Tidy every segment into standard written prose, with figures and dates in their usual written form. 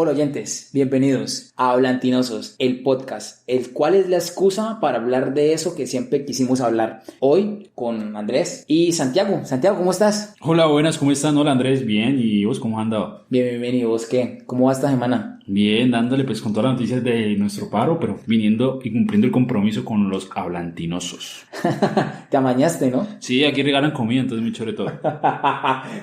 Hola oyentes, bienvenidos a Hablantinosos, el podcast, el cual es la excusa para hablar de eso que siempre quisimos hablar. Hoy con Andrés y Santiago. Santiago, ¿cómo estás? Hola, buenas, ¿cómo están? Hola Andrés, bien, ¿y vos cómo has andado? Bien, ¿y vos qué? ¿Cómo va esta semana? Bien, dándole pues con todas las noticias de nuestro paro, pero viniendo y cumpliendo el compromiso con los hablantinosos. Te amañaste, ¿no? Sí, aquí regalan comida, entonces muy chévere todo.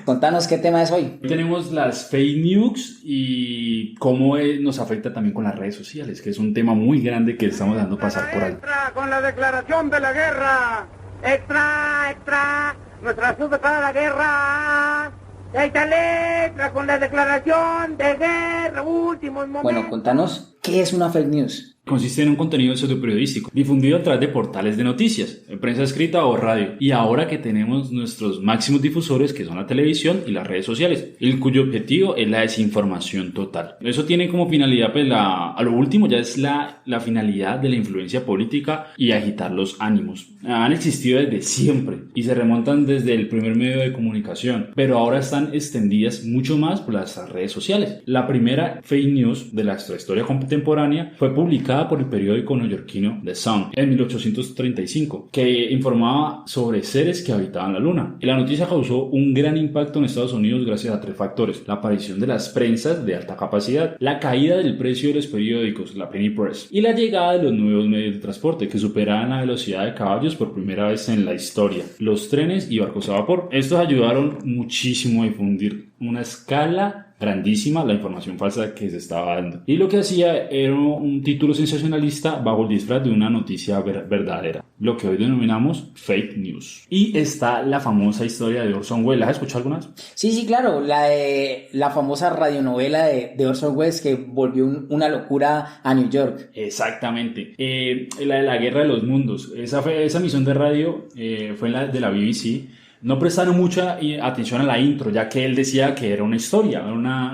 Contanos qué tema es hoy. Hoy tenemos las fake news y cómo nos afecta también con las redes sociales, que es un tema muy grande que estamos dando pasar por ahí. ¡Extra con la declaración de la guerra! ¡Extra! Nuestra sub declara la guerra. ¡Esta letra con la declaración de guerra! ¡Últimos momentos! Bueno, contanos, ¿qué es una fake news? Consiste en un contenido pseudoperiodístico difundido a través de portales de noticias, en prensa escrita o radio, y ahora que tenemos nuestros máximos difusores, que son la televisión y las redes sociales, el cuyo objetivo es la desinformación total. Eso tiene como finalidad, pues a lo último ya es la finalidad de la influencia política y agitar los ánimos. Han existido desde siempre y se remontan desde el primer medio de comunicación, pero ahora están extendidas mucho más por las redes sociales. La primera fake news de la historia contemporánea fue publicada por el periódico neoyorquino The Sun en 1835, que informaba sobre seres que habitaban la luna. Y la noticia causó un gran impacto en Estados Unidos gracias a tres factores: la aparición de las prensas de alta capacidad, la caída del precio de los periódicos, la penny press, y la llegada de los nuevos medios de transporte que superaban la velocidad de caballos por primera vez en la historia: los trenes y barcos a vapor. Estos ayudaron muchísimo a difundir una escala grandísima la información falsa que se estaba dando, y lo que hacía era un título sensacionalista bajo el disfraz de una noticia verdadera, lo que hoy denominamos fake news. Y está la famosa historia de Orson Welles. ¿La has escuchado alguna vez? Sí, claro, la famosa radionovela de Orson Welles que volvió una locura a New York. Exactamente. La de la Guerra de los Mundos, esa misión de radio fue la de la BBC. No prestaron mucha atención a la intro, ya que él decía que era una historia,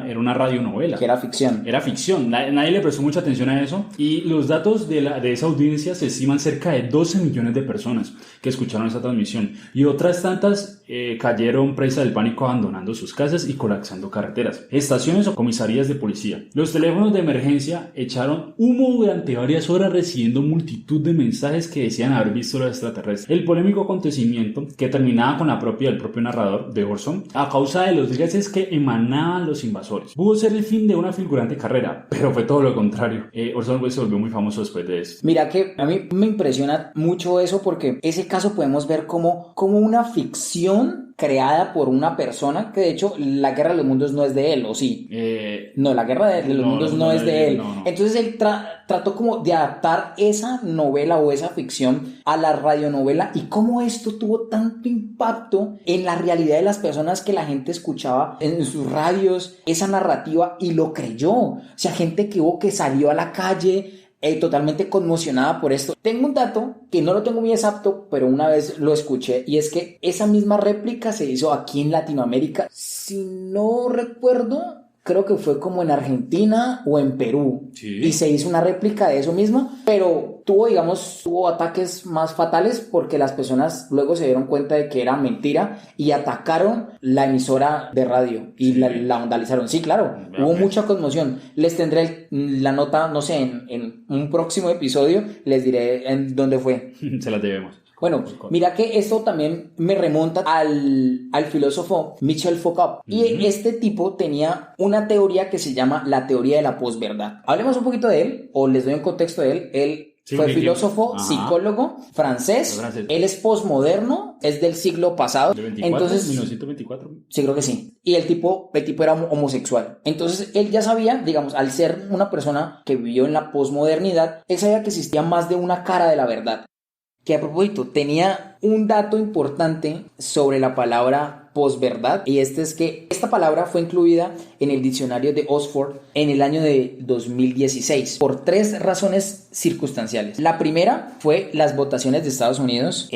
era una radionovela. Que era ficción. Era ficción, nadie le prestó mucha atención a eso. Y los datos de esa audiencia se estiman cerca de 12 millones de personas que escucharon esa transmisión. Y otras tantas cayeron presa del pánico, abandonando sus casas y colapsando carreteras, estaciones o comisarías de policía. Los teléfonos de emergencia echaron humo durante varias horas, recibiendo multitud de mensajes que decían haber visto los extraterrestres. El polémico acontecimiento, que terminaba con el propio narrador de Orson, a causa de los gases que emanaban los invasores, pudo ser el fin de una fulgurante carrera, pero fue todo lo contrario. Orson Welles se volvió muy famoso después de eso. Mira que a mí me impresiona mucho eso, porque ese caso podemos ver como una ficción creada por una persona, que de hecho la Guerra de los Mundos no es de él, ¿o sí? No, la Guerra de los Mundos no es de él. No. Entonces él trató como de adaptar esa novela o esa ficción a la radionovela, y cómo esto tuvo tanto impacto en la realidad de las personas, que la gente escuchaba en sus radios esa narrativa y lo creyó. O sea, gente que salió a la calle totalmente conmocionada por esto. Tengo un dato que no lo tengo muy exacto, pero una vez lo escuché, y es que esa misma réplica se hizo aquí en Latinoamérica. Si no recuerdo, creo que fue como en Argentina o en Perú. Sí. Y se hizo una réplica de eso mismo, pero tuvo ataques más fatales, porque las personas luego se dieron cuenta de que era mentira y atacaron la emisora de radio y sí, la vandalizaron. Sí, claro, hubo mucha conmoción. Les tendré la nota, no sé, en un próximo episodio les diré en dónde fue. Se las debemos. Bueno, mira que esto también me remonta al filósofo Michel Foucault. Y este tipo tenía una teoría que se llama la teoría de la posverdad. Hablemos un poquito de él, o les doy un contexto de él. Él fue filósofo, psicólogo, francés. Él es posmoderno, es del siglo pasado. ¿De 24? Entonces, 1924. Sí, creo que sí. Y el tipo era homosexual. Entonces él ya sabía, digamos, al ser una persona que vivió en la posmodernidad, él sabía que existía más de una cara de la verdad. Que a propósito, tenía un dato importante sobre la palabra posverdad, y este es que esta palabra fue incluida en el diccionario de Oxford en el año de 2016 por tres razones circunstanciales. La primera fue las votaciones de Estados Unidos,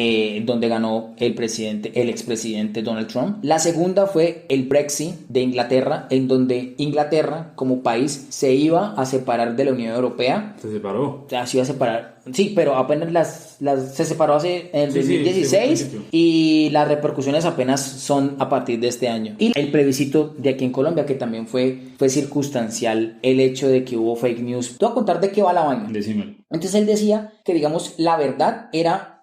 donde ganó el expresidente Donald Trump. La segunda fue el Brexit de Inglaterra, en donde Inglaterra como país se iba a separar de la Unión Europea. Se separó. Se iba a separar. Sí, pero apenas se separó en el 2016, y las repercusiones apenas son a partir de este año. Y el plebiscito de aquí en Colombia, que también también fue circunstancial el hecho de que hubo fake news. Te voy a contar de qué va la vaina. Decímelo. Entonces él decía que, digamos, la verdad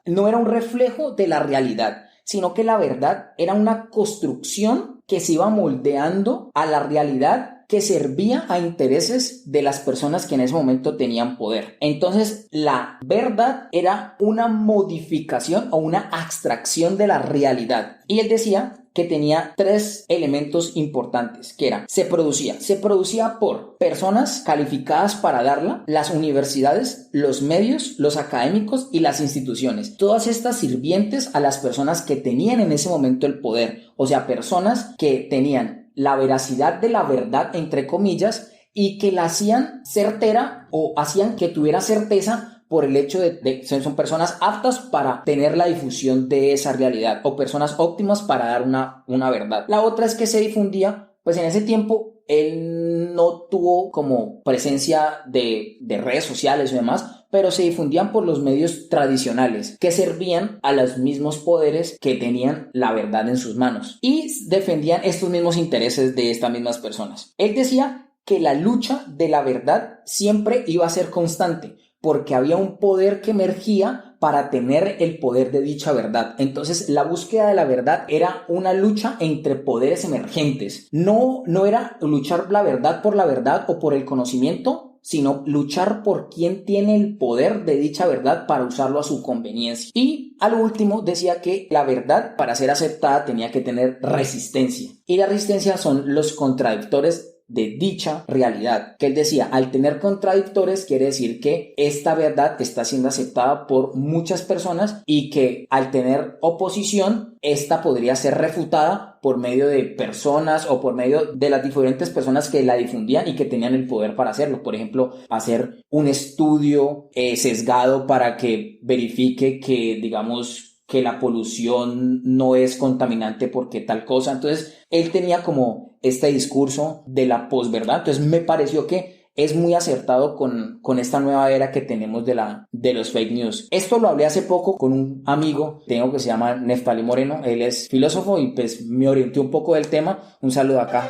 no era un reflejo de la realidad, sino que la verdad era una construcción que se iba moldeando a la realidad, que servía a intereses de las personas que en ese momento tenían poder. Entonces, la verdad era una modificación o una abstracción de la realidad. Y él decía que tenía 3 elementos importantes, que era, se producía por personas calificadas para darla, las universidades, los medios, los académicos y las instituciones. Todas estas sirvientes a las personas que tenían en ese momento el poder, o sea, personas que tenían la veracidad de la verdad, entre comillas, y que la hacían certera o hacían que tuviera certeza por el hecho de son personas aptas para tener la difusión de esa realidad o personas óptimas para dar una verdad. La otra es que se difundía, pues en ese tiempo él no tuvo como presencia de redes sociales y demás, pero se difundían por los medios tradicionales que servían a los mismos poderes que tenían la verdad en sus manos y defendían estos mismos intereses de estas mismas personas. Él decía que la lucha de la verdad siempre iba a ser constante porque había un poder que emergía para tener el poder de dicha verdad. Entonces, la búsqueda de la verdad era una lucha entre poderes emergentes. No era luchar la verdad por la verdad o por el conocimiento, sino luchar por quien tiene el poder de dicha verdad para usarlo a su conveniencia. Y al último decía que la verdad, para ser aceptada, tenía que tener resistencia. Y la resistencia son los contradictores de dicha realidad, que él decía, al tener contradictores quiere decir que esta verdad está siendo aceptada por muchas personas y que al tener oposición, esta podría ser refutada por medio de personas o por medio de las diferentes personas que la difundían y que tenían el poder para hacerlo. Por ejemplo, hacer un estudio sesgado para que verifique que, digamos, que la polución no es contaminante porque tal cosa. Entonces, él tenía como este discurso de la posverdad. Entonces, me pareció que es muy acertado con esta nueva era que tenemos de los fake news. Esto lo hablé hace poco con un amigo que se llama Neftali Moreno. Él es filósofo y pues me orienté un poco del tema. Un saludo acá.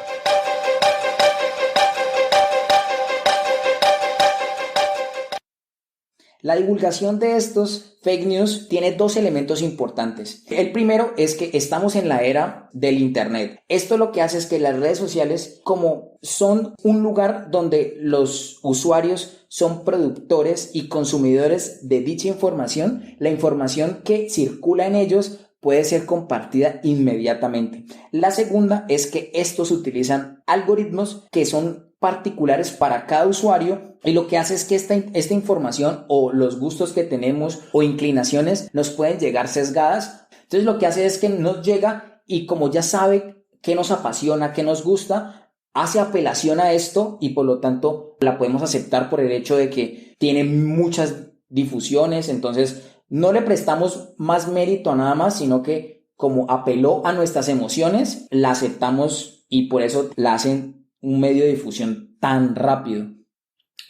La divulgación de estos fake news tiene 2 elementos importantes. El primero es que estamos en la era del internet. Esto lo que hace es que las redes sociales, como son un lugar donde los usuarios son productores y consumidores de dicha información, la información que circula en ellos puede ser compartida inmediatamente. La segunda es que estos utilizan algoritmos que son particulares para cada usuario y lo que hace es que esta información o los gustos que tenemos o inclinaciones nos pueden llegar sesgadas. Entonces lo que hace es que nos llega y como ya sabe qué nos apasiona, qué nos gusta, hace apelación a esto y por lo tanto la podemos aceptar por el hecho de que tiene muchas difusiones. Entonces no le prestamos más mérito a nada más, sino que como apeló a nuestras emociones, la aceptamos y por eso la hacen un medio de difusión tan rápido.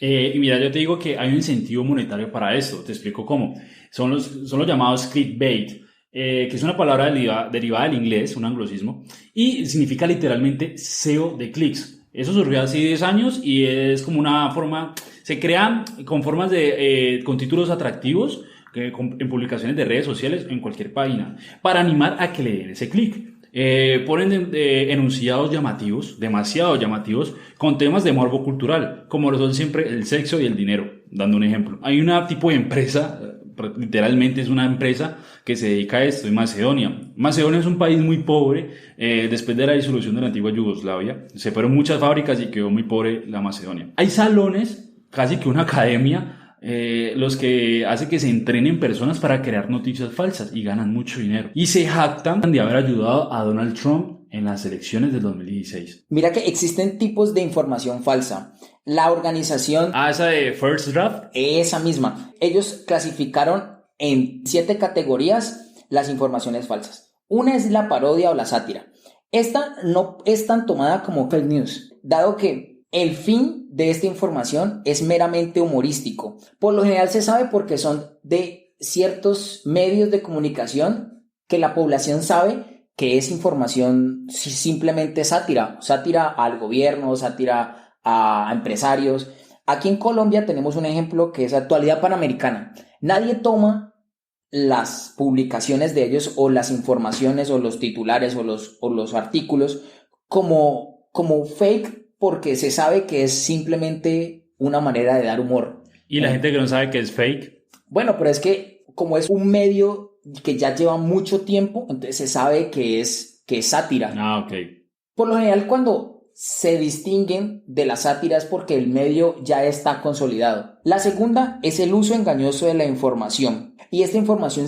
Y mira, yo te digo que hay un incentivo monetario para esto. Te explico cómo. Son los llamados clickbait, que es una palabra derivada del inglés, un anglicismo, y significa literalmente SEO de clics. Eso surgió hace 10 años y es como una forma, se crean con formas con títulos atractivos en publicaciones de redes sociales en cualquier página para animar a que le den ese clic. Ponen enunciados llamativos, demasiado llamativos, con temas de morbo cultural, como lo son siempre el sexo y el dinero, dando un ejemplo. Hay una tipo de empresa, literalmente es una empresa que se dedica a esto, en Macedonia. Macedonia es un país muy pobre, después de la disolución de la antigua Yugoslavia, se fueron muchas fábricas y quedó muy pobre la Macedonia. Hay salones, casi que una academia, los que hacen que se entrenen personas para crear noticias falsas y ganan mucho dinero. Y se jactan de haber ayudado a Donald Trump en las elecciones del 2016. Mira que existen tipos de información falsa. La organización... esa de First Draft. Esa misma. Ellos clasificaron en 7 categorías las informaciones falsas. Una es la parodia o la sátira. Esta no es tan tomada como fake news, dado que el fin de esta información es meramente humorístico. Por lo general se sabe porque son de ciertos medios de comunicación que la población sabe que es información simplemente sátira al gobierno, sátira a empresarios. Aquí en Colombia tenemos un ejemplo que es Actualidad Panamericana. Nadie toma las publicaciones de ellos o las informaciones o los titulares o los artículos como fake porque se sabe que es simplemente una manera de dar humor. Y la gente que no sabe que es fake. Bueno, pero es que como es un medio que ya lleva mucho tiempo, entonces se sabe que es sátira. Ah, ok. Por lo general, cuando se distinguen de la sátira es porque el medio ya está consolidado. La segunda es el uso engañoso de la información. Y esta información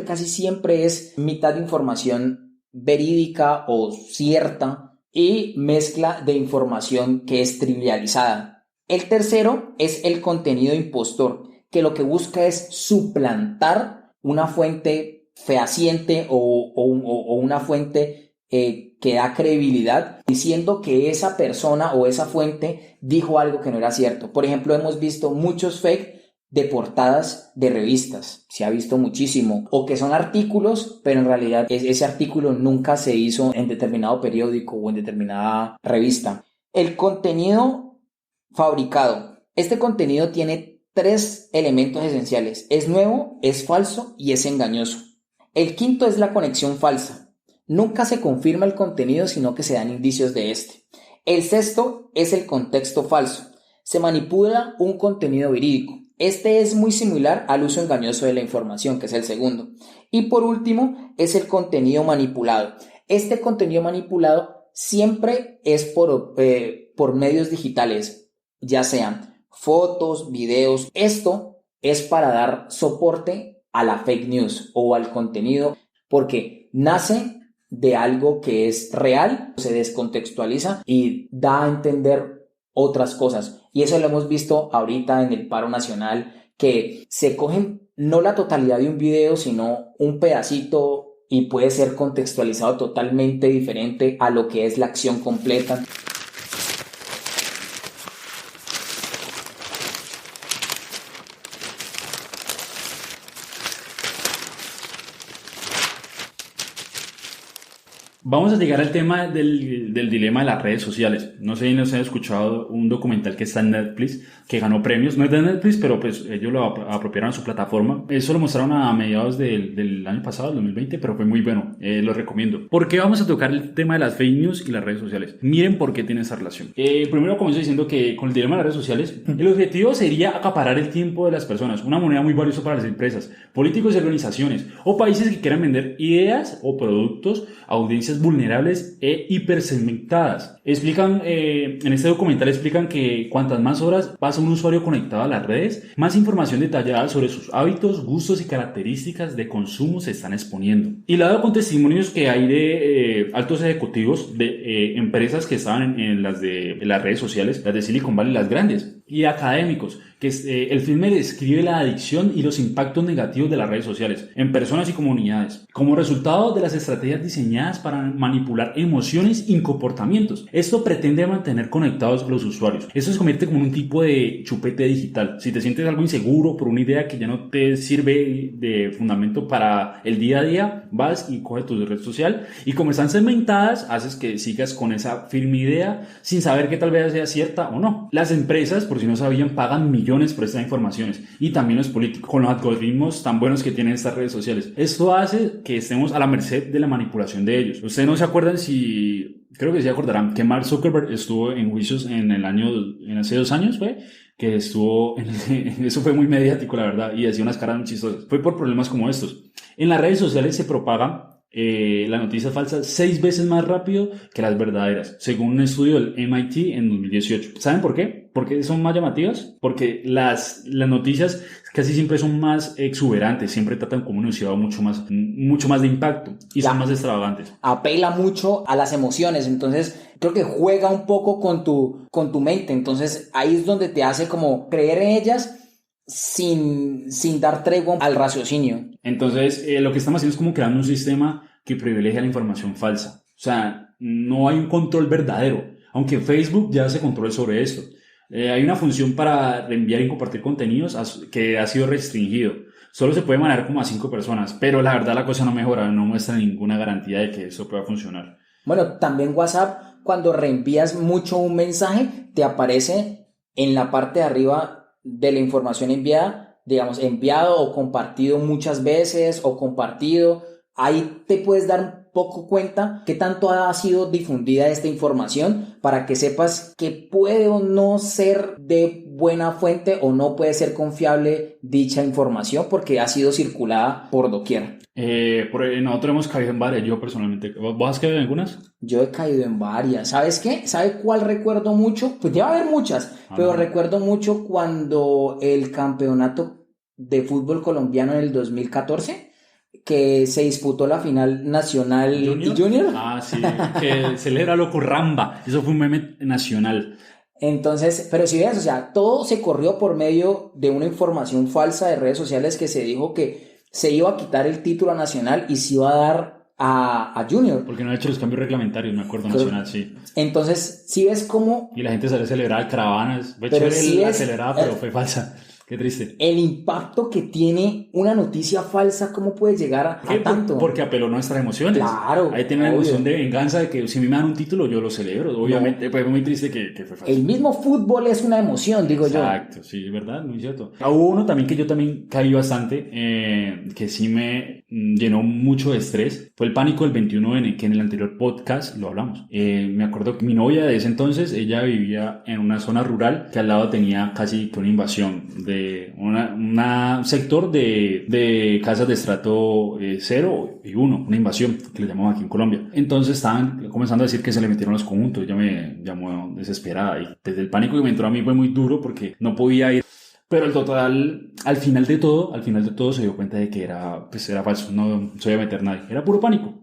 casi siempre es mitad de información verídica o cierta y mezcla de información que es trivializada. El tercero es el contenido impostor, que lo que busca es suplantar una fuente fehaciente o una fuente que da credibilidad, diciendo que esa persona o esa fuente dijo algo que no era cierto. Por ejemplo, hemos visto muchos fake de portadas de revistas, se ha visto muchísimo, o que son artículos, pero en realidad ese artículo nunca se hizo en determinado periódico o en determinada revista. El contenido fabricado. Este contenido tiene 3 elementos esenciales: es nuevo, es falso y es engañoso. El quinto es la conexión falsa. Nunca se confirma el contenido, sino que se dan indicios de este. El sexto es el contexto falso. Se manipula un contenido verídico. Este es muy similar al uso engañoso de la información, que es el segundo. Y por último, es el contenido manipulado. Este contenido manipulado siempre es por medios digitales, ya sean fotos, videos. Esto es para dar soporte a la fake news o al contenido, porque nace de algo que es real, se descontextualiza y da a entender otras cosas. Y eso lo hemos visto ahorita en el paro nacional, que se cogen no la totalidad de un video, sino un pedacito y puede ser contextualizado totalmente diferente a lo que es la acción completa. Vamos a llegar al tema del dilema de las redes sociales. No sé si nos han escuchado un documental que está en Netflix, que ganó premios. No es de Netflix, pero pues ellos lo apropiaron a su plataforma. Eso lo mostraron a mediados del año pasado, el 2020, pero fue muy bueno. Lo recomiendo. ¿Por qué vamos a tocar el tema de las fake news y las redes sociales? Miren por qué tiene esa relación. Primero comienzo diciendo que con el dilema de las redes sociales, el objetivo sería acaparar el tiempo de las personas. Una moneda muy valiosa para las empresas, políticos y organizaciones, o países que quieran vender ideas o productos a audiencias vulnerables e hipersegmentadas. Explican, en este documental explican que cuantas más horas pasa un usuario conectado a las redes, más información detallada sobre sus hábitos, gustos y características de consumo se están exponiendo. Y dado con testimonios que hay de altos ejecutivos de empresas que estaban en las redes sociales, las de Silicon Valley, las grandes, y académicos, que el filme describe la adicción y los impactos negativos de las redes sociales en personas y comunidades, como resultado de las estrategias diseñadas para manipular emociones y comportamientos. Esto pretende mantener conectados a los usuarios. Esto se convierte como un tipo de chupete digital. Si te sientes algo inseguro por una idea que ya no te sirve de fundamento para el día a día, vas y coges tu red social y como están segmentadas, haces que sigas con esa firme idea sin saber que tal vez sea cierta o no. Las empresas, por si no sabían, pagan millones por estas informaciones, y también los políticos con los algoritmos tan buenos que tienen estas redes sociales. Esto hace que estemos a la merced de la manipulación de ellos. Ustedes no se acuerdan, creo que se acordarán que Mark Zuckerberg estuvo en juicios hace 2 años, que estuvo eso fue muy mediático, la verdad, y hacía unas caras muy chistosas. Fue por problemas como estos. En las redes sociales se propagan las noticias falsas 6 veces más rápido que las verdaderas, según un estudio del MIT en 2018. ¿Saben por qué? ¿Por qué son más llamativas? Porque las noticias casi siempre son más exuberantes, siempre tratan como un enunciado mucho más de impacto y son más extravagantes. Apela mucho a las emociones, entonces creo que juega un poco con tu mente, entonces ahí es donde te hace como creer en ellas sin dar tregua al raciocinio. Entonces, lo que estamos haciendo es como creando un sistema que privilegia la información falsa. O sea, no hay un control verdadero, aunque Facebook ya hace control sobre esto. Hay una función para reenviar y compartir contenidos que ha sido restringido. solo se puede manejar como a 5 personas, pero la verdad la cosa no mejora, no muestra ninguna garantía de que eso pueda funcionar. Bueno, también WhatsApp, cuando reenvías mucho un mensaje, te aparece en la parte de arriba de la información enviada, digamos, enviado o compartido muchas veces o compartido. Ahí te puedes dar un poco cuenta qué tanto ha sido difundida esta información para que sepas que puede o no ser de buena fuente o no puede ser confiable dicha información porque ha sido circulada por doquier. Nosotros hemos caído en varias, yo personalmente. ¿Vos has caído en algunas? Yo he caído en varias. ¿Sabes qué? ¿Sabe cuál recuerdo mucho? Pues debe haber muchas, pero recuerdo mucho cuando el campeonato de fútbol colombiano en el 2014, que se disputó la final nacional y junior. Ah, sí, que celebra loco Ramba. Eso fue un meme nacional. Entonces, pero si ves, o sea, todo se corrió por medio de una información falsa de redes sociales que se dijo que se iba a quitar el título nacional y se iba a dar a Junior. Porque no ha hecho los cambios reglamentarios, me acuerdo, nacional, sí. Entonces, si ves cómo... Y la gente salió a celebrar caravanas. Fue pero chévere si la ves, celebrada, pero fue falsa. Qué triste. El impacto que tiene una noticia falsa, ¿cómo puede llegar a tanto? Porque apeló a nuestras emociones. Claro. Ahí tiene la emoción de venganza de que si me dan un título, yo lo celebro. Obviamente, no. Pues fue muy triste que fue falso. El mismo fútbol es una emoción, digo yo. Exacto, sí, verdad, muy cierto. Hubo uno también que yo también caí bastante, que sí me llenó mucho de estrés. Fue el pánico del 21N, que en el anterior podcast lo hablamos. Me acuerdo que mi novia de ese entonces, ella vivía en una zona rural que al lado tenía casi que una invasión de un sector de casas de estrato 0 y 1, una invasión que le llamamos aquí en Colombia. Entonces estaban comenzando a decir que se le metieron los conjuntos. Ella me llamó desesperada y desde el pánico que me entró a mí fue muy duro porque no podía ir. Pero el total, al final de todo se dio cuenta de que era falso, no se iba a meter nadie, era puro pánico.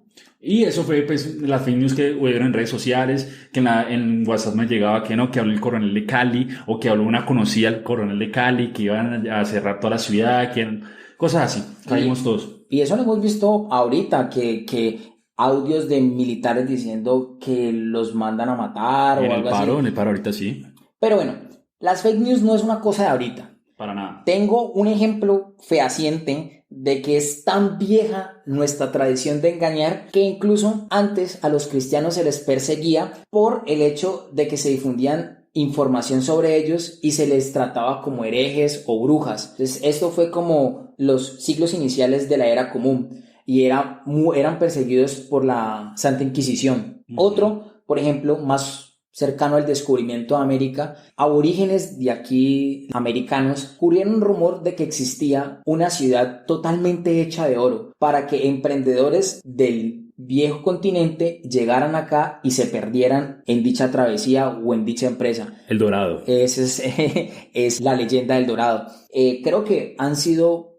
Y eso fue pues las fake news que hubieron en redes sociales, que en WhatsApp me llegaba que no, que habló el coronel de Cali, o que habló una conocida al coronel de Cali, que iban a cerrar toda la ciudad, que cosas así, caímos todos. Y eso lo hemos visto ahorita, que audios de militares diciendo que los mandan a matar o algo así. En el paro ahorita sí. Pero bueno, las fake news no es una cosa de ahorita. Para nada. Tengo un ejemplo fehaciente de que es tan vieja nuestra tradición de engañar que incluso antes a los cristianos se les perseguía por el hecho de que se difundían información sobre ellos y se les trataba como herejes o brujas. Entonces esto fue como los siglos iniciales de la era común y eran perseguidos por la Santa Inquisición. Otro, por ejemplo, más cercano al descubrimiento de América, aborígenes de aquí americanos corrieron un rumor de que existía una ciudad totalmente hecha de oro para que emprendedores del viejo continente llegaran acá y se perdieran en dicha travesía o en dicha empresa. El Dorado. Esa es la leyenda del Dorado. Creo que han sido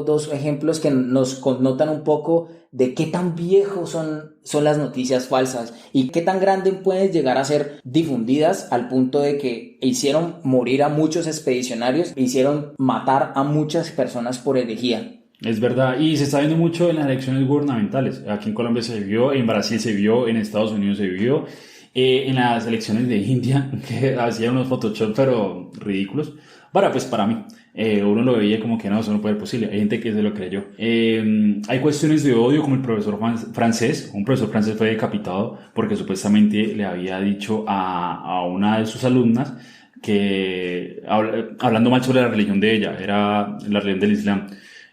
dos ejemplos que nos connotan un poco de qué tan viejos son las noticias falsas y qué tan grandes pueden llegar a ser difundidas al punto de que hicieron morir a muchos expedicionarios, hicieron matar a muchas personas por herejía. Es verdad, y se está viendo mucho en las elecciones gubernamentales. Aquí en Colombia se vio, en Brasil se vio, en Estados Unidos se vio, en las elecciones de India, que hacían unos Photoshop pero ridículos. Para mí, uno lo veía como que no, eso no puede ser posible. Hay gente que se lo creyó. Hay cuestiones de odio, como el profesor francés. Un profesor francés fue decapitado porque supuestamente le había dicho a una de sus alumnas que, hablando mal sobre la religión de ella, era la religión del Islam.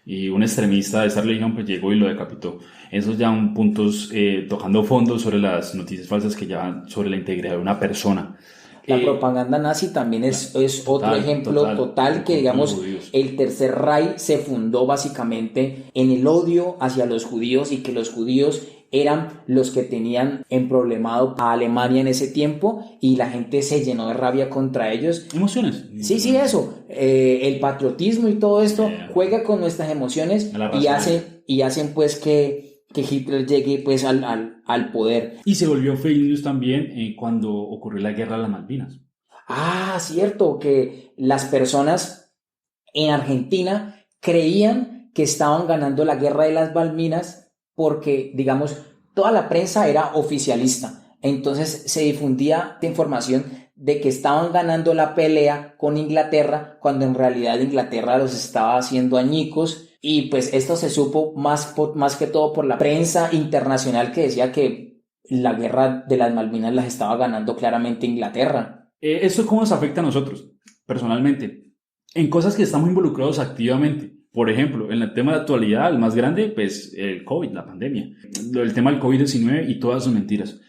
Y un extremista de esa religión pues llegó y lo decapitó. Esos ya son puntos tocando fondo sobre las noticias falsas que llevan sobre la integridad de una persona. La propaganda nazi también es otro ejemplo total que, digamos, el Tercer Reich se fundó básicamente en el odio hacia los judíos y que los judíos eran los que tenían emproblemado a Alemania en ese tiempo y la gente se llenó de rabia contra ellos. Emociones. Sí, eso. El patriotismo y todo esto juega con nuestras emociones y hacen pues que Hitler llegue pues al poder. Y se volvió fake news también cuando ocurrió la guerra de las Malvinas. Ah, cierto, que las personas en Argentina creían que estaban ganando la guerra de las Malvinas porque, digamos, toda la prensa era oficialista. Entonces se difundía esta información de que estaban ganando la pelea con Inglaterra, cuando en realidad Inglaterra los estaba haciendo añicos. Y pues esto se supo más que todo por la prensa internacional, que decía que la guerra de las Malvinas las estaba ganando claramente Inglaterra. ¿Esto cómo nos afecta a nosotros, personalmente? En cosas que estamos involucrados activamente. Por ejemplo, en el tema de actualidad, el más grande, pues el COVID, la pandemia. El tema del COVID-19 y todas sus mentiras.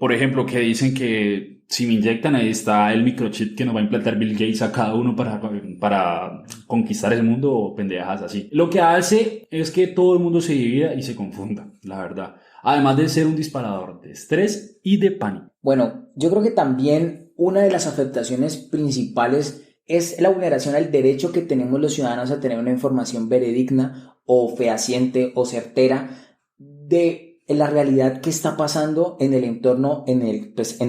Por ejemplo, que dicen que si me inyectan, ahí está el microchip que nos va a implantar Bill Gates a cada uno para conquistar el mundo, o pendejadas así. Lo que hace es que todo el mundo se divida y se confunda, la verdad. Además de ser un disparador de estrés y de pánico. Bueno, yo creo que también una de las afectaciones principales es la vulneración al derecho que tenemos los ciudadanos a tener una información veredigna o fehaciente o certera de la realidad que está pasando en el entorno en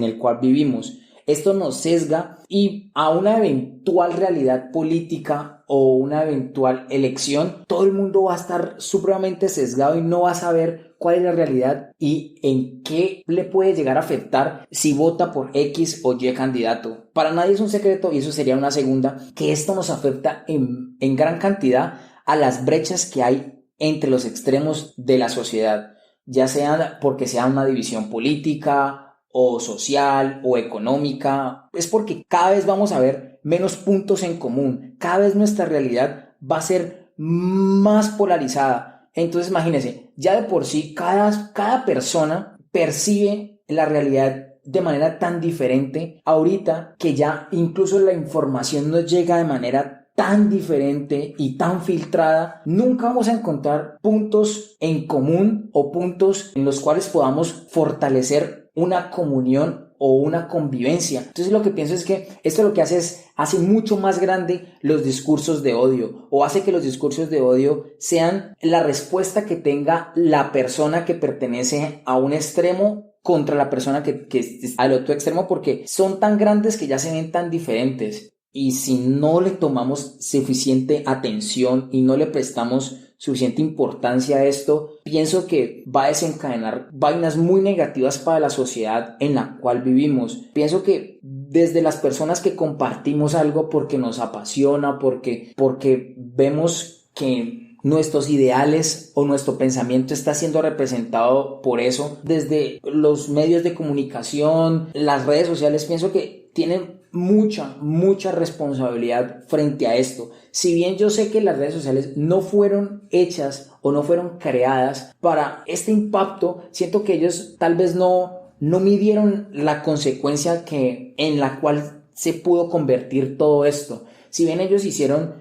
el cual vivimos. Esto nos sesga y a una eventual realidad política o una eventual elección, todo el mundo va a estar supremamente sesgado y no va a saber cuál es la realidad y en qué le puede llegar a afectar si vota por X o Y candidato. Para nadie es un secreto, y eso sería una segunda, que esto nos afecta en gran cantidad a las brechas que hay entre los extremos de la sociedad, ya sea porque sea una división política o social o económica. Es porque cada vez vamos a ver menos puntos en común, cada vez nuestra realidad va a ser más polarizada. Entonces imagínense, ya de por sí cada persona percibe la realidad de manera tan diferente ahorita, que ya incluso la información nos llega de manera tan diferente y tan filtrada. Nunca vamos a encontrar puntos en común o puntos en los cuales podamos fortalecer una comunión o una convivencia. Entonces lo que pienso es que esto lo que hace mucho más grande los discursos de odio, o hace que los discursos de odio sean la respuesta que tenga la persona que pertenece a un extremo contra la persona que está al otro extremo, porque son tan grandes que ya se ven tan diferentes. Y si no le tomamos suficiente atención y no le prestamos suficiente importancia a esto, pienso que va a desencadenar vainas muy negativas para la sociedad en la cual vivimos. Pienso que desde las personas que compartimos algo porque nos apasiona, porque vemos que nuestros ideales o nuestro pensamiento está siendo representado por eso, desde los medios de comunicación, las redes sociales, pienso que tienen mucha responsabilidad frente a esto. Si bien yo sé que las redes sociales no fueron hechas o no fueron creadas para este impacto, siento que ellos tal vez no midieron la consecuencia en la cual se pudo convertir todo esto. Si bien ellos hicieron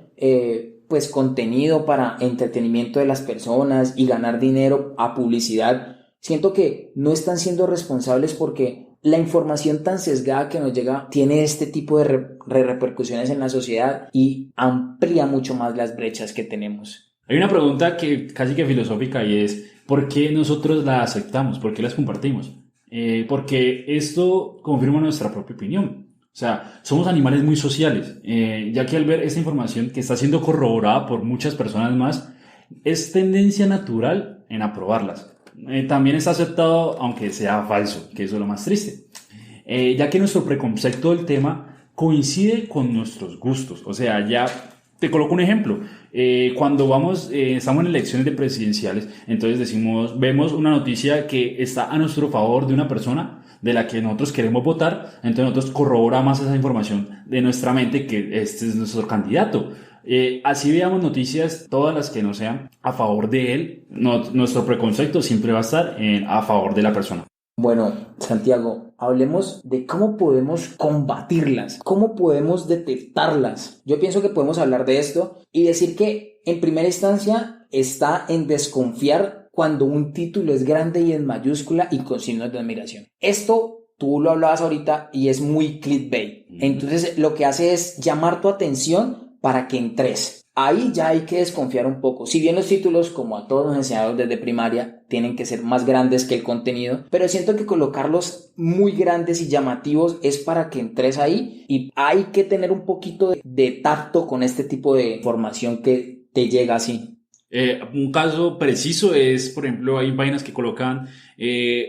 pues contenido para entretenimiento de las personas y ganar dinero a publicidad, siento que no están siendo responsables, porque la información tan sesgada que nos llega tiene este tipo de repercusiones en la sociedad y amplía mucho más las brechas que tenemos. Hay una pregunta que casi que filosófica, y es ¿por qué nosotros la aceptamos? ¿Por qué las compartimos? Porque esto confirma nuestra propia opinión. O sea, somos animales muy sociales, ya que al ver esta información que está siendo corroborada por muchas personas más, es tendencia natural en aprobarlas. También está aceptado aunque sea falso, que eso es lo más triste, ya que nuestro preconcepto del tema coincide con nuestros gustos. O sea, ya te coloco un ejemplo. Cuando estamos en elecciones de presidenciales, entonces vemos una noticia que está a nuestro favor de una persona de la que nosotros queremos votar, entonces nosotros corrobora más esa información de nuestra mente que este es nuestro candidato. Así veamos noticias, todas las que no sean a favor de él, nuestro preconcepto siempre va a estar a favor de la persona. Bueno, Santiago, hablemos de cómo podemos combatirlas, cómo podemos detectarlas. Yo pienso que podemos hablar de esto y decir que en primera instancia está en desconfiar cuando un título es grande y en mayúscula y con signos de admiración. Esto tú lo hablabas ahorita y es muy clickbait. Entonces lo que hace es llamar tu atención para que entres. Ahí ya hay que desconfiar un poco. Si bien los títulos, como a todos nos enseñaron desde primaria, tienen que ser más grandes que el contenido, pero siento que colocarlos muy grandes y llamativos es para que entres ahí, y hay que tener un poquito de tacto con este tipo de información que te llega así. Un caso preciso es, por ejemplo, hay páginas que colocan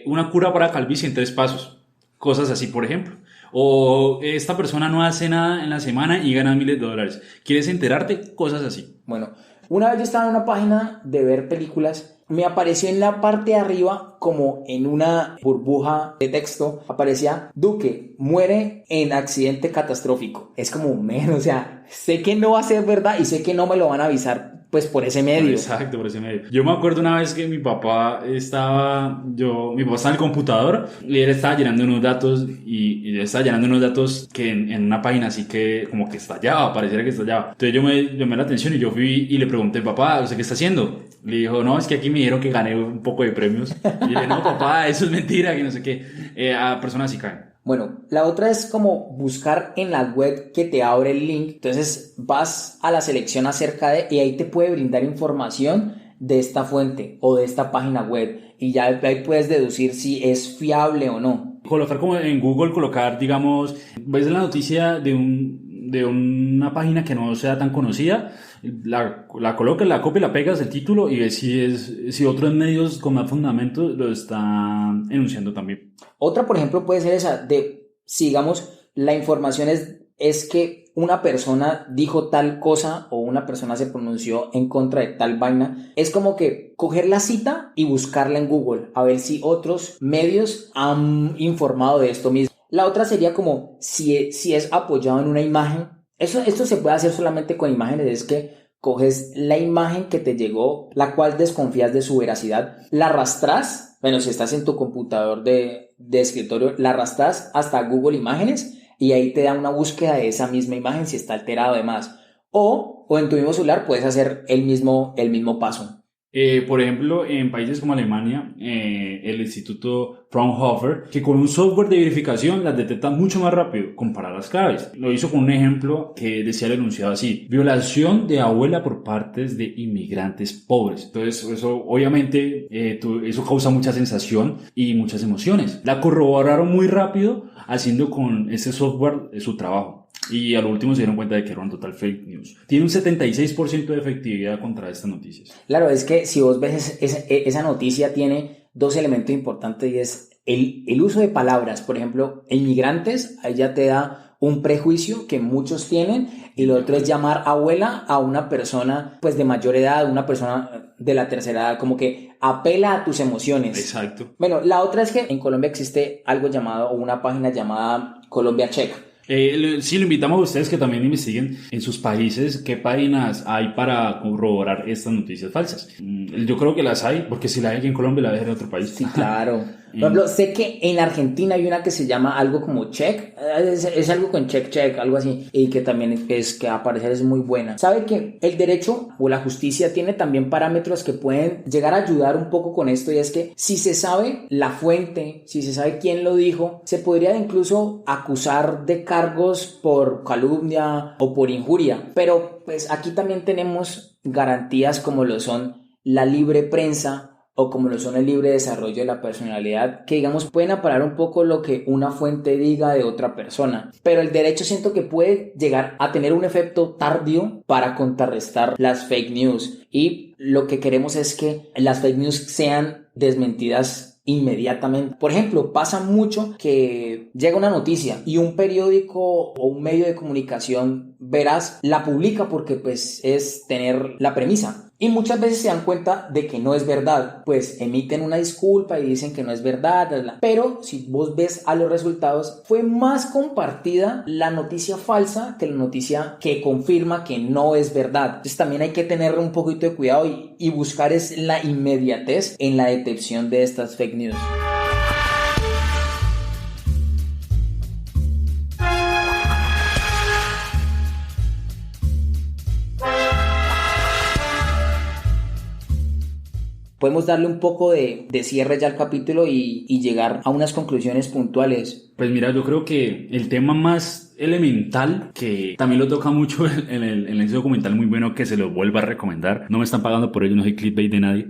una cura para calvicie en 3 pasos, cosas así, por ejemplo. O esta persona no hace nada en la semana y gana miles de dólares. ¿Quieres enterarte? Cosas así. Bueno, una vez yo estaba en una página de ver películas, me apareció en la parte de arriba, como en una burbuja de texto, aparecía Duque muere en accidente catastrófico. Es como, o sea, sé que no va a ser verdad y sé que no me lo van a avisar pues por ese medio. Exacto, por ese medio. Yo me acuerdo una vez que mi papá estaba en el computador y él estaba llenando unos datos y yo estaba llenando unos datos que en una página así que como que estallaba, pareciera que estallaba. Entonces yo me llamé la atención y yo fui y le pregunté, papá, ¿usted qué está haciendo? Le dijo, no, es que aquí me dijeron que gané un poco de premios. Y yo le dije, no, papá, eso es mentira, que no sé qué. A personas así caen. Bueno, la otra es como buscar en la web que te abre el link. Entonces vas a la selección acerca de y ahí te puede brindar información de esta fuente o de esta página web y ya ahí puedes deducir si es fiable o no. Colocar como en Google, colocar, digamos, ves la noticia de una página que no sea tan conocida, la colocas, la copias, la pegas el título y ves si otros medios con más fundamentos lo están enunciando también. Otra, por ejemplo, puede ser esa de, si digamos, la información es que una persona dijo tal cosa o una persona se pronunció en contra de tal vaina. Es como que coger la cita y buscarla en Google a ver si otros medios han informado de esto mismo. La otra sería como si es apoyado en una imagen. Esto se puede hacer solamente con imágenes, es que coges la imagen que te llegó, la cual desconfías de su veracidad, la arrastras, bueno, si estás en tu computador de escritorio, la arrastras hasta Google Imágenes y ahí te da una búsqueda de esa misma imagen si está alterado además. O en tu mismo celular puedes hacer el mismo paso. Por ejemplo, en países como Alemania, el Instituto Fraunhofer, que con un software de verificación las detecta mucho más rápido, compara las claves. Lo hizo con un ejemplo que decía el enunciado así: violación de abuela por partes de inmigrantes pobres. Entonces, eso obviamente, eso causa mucha sensación y muchas emociones. La corroboraron muy rápido haciendo con ese software su trabajo. Y al último se dieron cuenta de que era un total fake news. Tiene un 76% de efectividad contra estas noticias. Claro, es que si vos ves esa noticia tiene dos elementos importantes y es el uso de palabras. Por ejemplo, inmigrantes, ahí ya te da un prejuicio que muchos tienen, y lo otro es llamar abuela a una persona pues de mayor edad, una persona de la tercera edad, como que apela a tus emociones. Exacto. Bueno, la otra es que en Colombia existe algo llamado, o una página llamada Colombia Check. Sí, lo invitamos a ustedes que también investiguen en sus países qué páginas hay para corroborar estas noticias falsas. Yo creo que las hay, porque si la hay aquí en Colombia, la hay en otro país. Sí, claro. Por ejemplo, sé que en Argentina hay una que se llama algo como Check, es algo con check, algo así, y que también que a parecer es muy buena. Sabe que el derecho o la justicia tiene también parámetros que pueden llegar a ayudar un poco con esto, y es que si se sabe la fuente, si se sabe quién lo dijo, se podría incluso acusar de cargos por calumnia o por injuria, pero pues aquí también tenemos garantías como lo son la libre prensa o como lo son el libre desarrollo de la personalidad, que digamos pueden aparar un poco lo que una fuente diga de otra persona, pero el derecho siento que puede llegar a tener un efecto tardío para contrarrestar las fake news, y lo que queremos es que las fake news sean desmentidas inmediatamente. Por ejemplo, pasa mucho que llega una noticia y un periódico o un medio de comunicación veraz la publica porque pues es tener la premisa. Y muchas veces se dan cuenta de que no es verdad, pues emiten una disculpa y dicen que no es verdad, pero si vos ves a los resultados, fue más compartida la noticia falsa que la noticia que confirma que no es verdad. Entonces también hay que tener un poquito de cuidado y buscar es la inmediatez en la detección de estas fake news. Podemos darle un poco de cierre ya al capítulo y llegar a unas conclusiones puntuales. Pues mira, yo creo que el tema más elemental, que también lo toca mucho en ese documental muy bueno que se lo vuelvo a recomendar, no me están pagando por ello, no soy clickbait de nadie,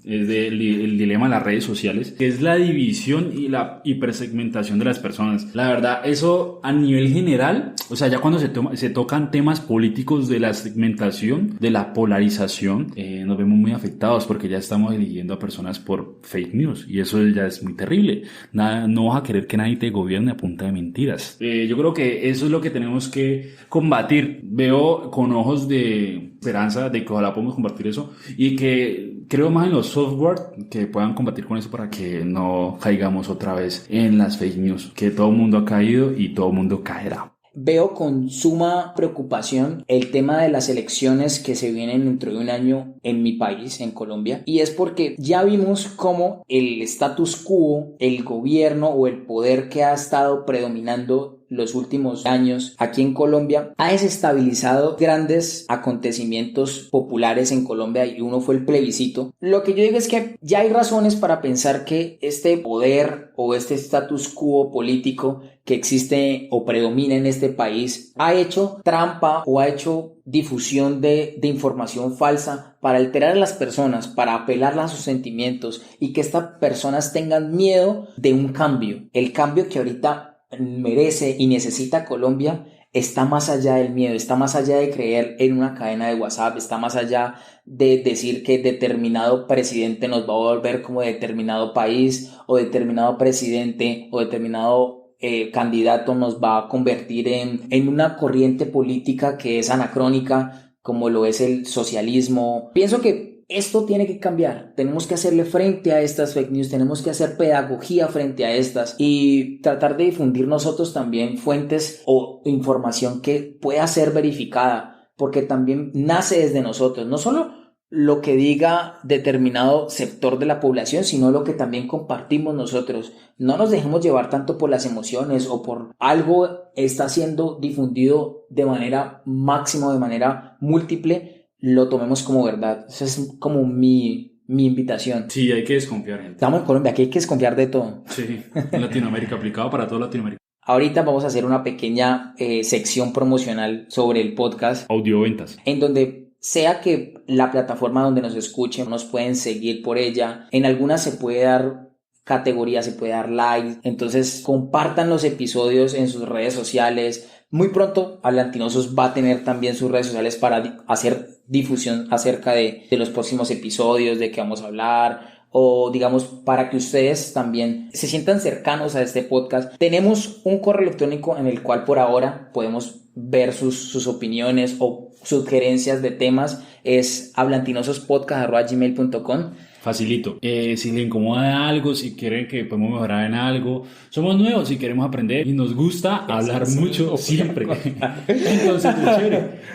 es el dilema de las redes sociales, que es la división y la hipersegmentación de las personas. La verdad, eso a nivel general, o sea, ya cuando se tocan temas políticos de la segmentación, de la polarización, nos vemos muy afectados porque ya estamos eligiendo a personas por fake news, y eso ya es muy terrible. No vas a querer que nadie nadie te gobierne a punta de mentiras. Yo creo que eso es lo que tenemos que combatir. Veo con ojos de esperanza de que ojalá podamos combatir eso y que creo más en los software que puedan combatir con eso para que no caigamos otra vez en las fake news, que todo el mundo ha caído y todo el mundo caerá. Veo con suma preocupación el tema de las elecciones que se vienen dentro de un año en mi país, en Colombia, y es porque ya vimos cómo el status quo, el gobierno o el poder que ha estado predominando los últimos años aquí en Colombia ha desestabilizado grandes acontecimientos populares en Colombia y uno fue el plebiscito. Lo que yo digo es que ya hay razones para pensar que este poder o este status quo político que existe o predomina en este país ha hecho trampa o ha hecho difusión de información falsa para alterar a las personas, para apelarlas a sus sentimientos y que estas personas tengan miedo de un cambio. El cambio que ahorita merece y necesita Colombia está más allá del miedo, está más allá de creer en una cadena de WhatsApp, está más allá de decir que determinado presidente nos va a volver como determinado país o determinado presidente o determinado candidato nos va a convertir en una corriente política que es anacrónica como lo es el socialismo. Pienso que esto tiene que cambiar, tenemos que hacerle frente a estas fake news, tenemos que hacer pedagogía frente a estas y tratar de difundir nosotros también fuentes o información que pueda ser verificada, porque también nace desde nosotros, no solo lo que diga determinado sector de la población, sino lo que también compartimos nosotros. No nos dejemos llevar tanto por las emociones o por algo está siendo difundido de manera máxima, de manera múltiple, lo tomemos como verdad. Esa es como mi invitación. Sí, hay que desconfiar, gente. Estamos en Colombia, aquí hay que desconfiar de todo. Sí, en Latinoamérica, aplicado para toda Latinoamérica. Ahorita vamos a hacer una pequeña sección promocional sobre el podcast. Audioventas. En donde sea que la plataforma donde nos escuchen, nos pueden seguir por ella. En algunas se puede dar categoría, se puede dar like. Entonces compartan los episodios en sus redes sociales. Muy pronto Hablantinosos va a tener también sus redes sociales para hacer difusión acerca de los próximos episodios, de qué vamos a hablar, o digamos para que ustedes también se sientan cercanos a este podcast. Tenemos un correo electrónico en el cual por ahora podemos ver sus opiniones o sugerencias de temas. Es hablantinosospodcast@gmail.com. Facilito. Si les incomoda algo, si quieren que podemos mejorar en algo, somos nuevos y queremos aprender y nos gusta hablar mucho siempre. Entonces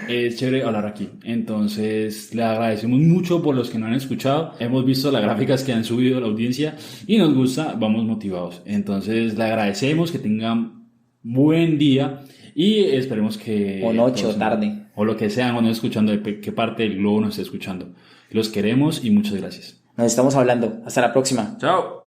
es chévere hablar aquí. Entonces le agradecemos mucho por los que nos han escuchado. Hemos visto las gráficas que han subido la audiencia y nos gusta, vamos motivados. Entonces le agradecemos, que tengan buen día y esperemos que... O noche o tarde. O lo que sean, o no escuchando, de qué parte del globo nos esté escuchando. Los queremos y muchas gracias. Nos estamos hablando. Hasta la próxima. Chao.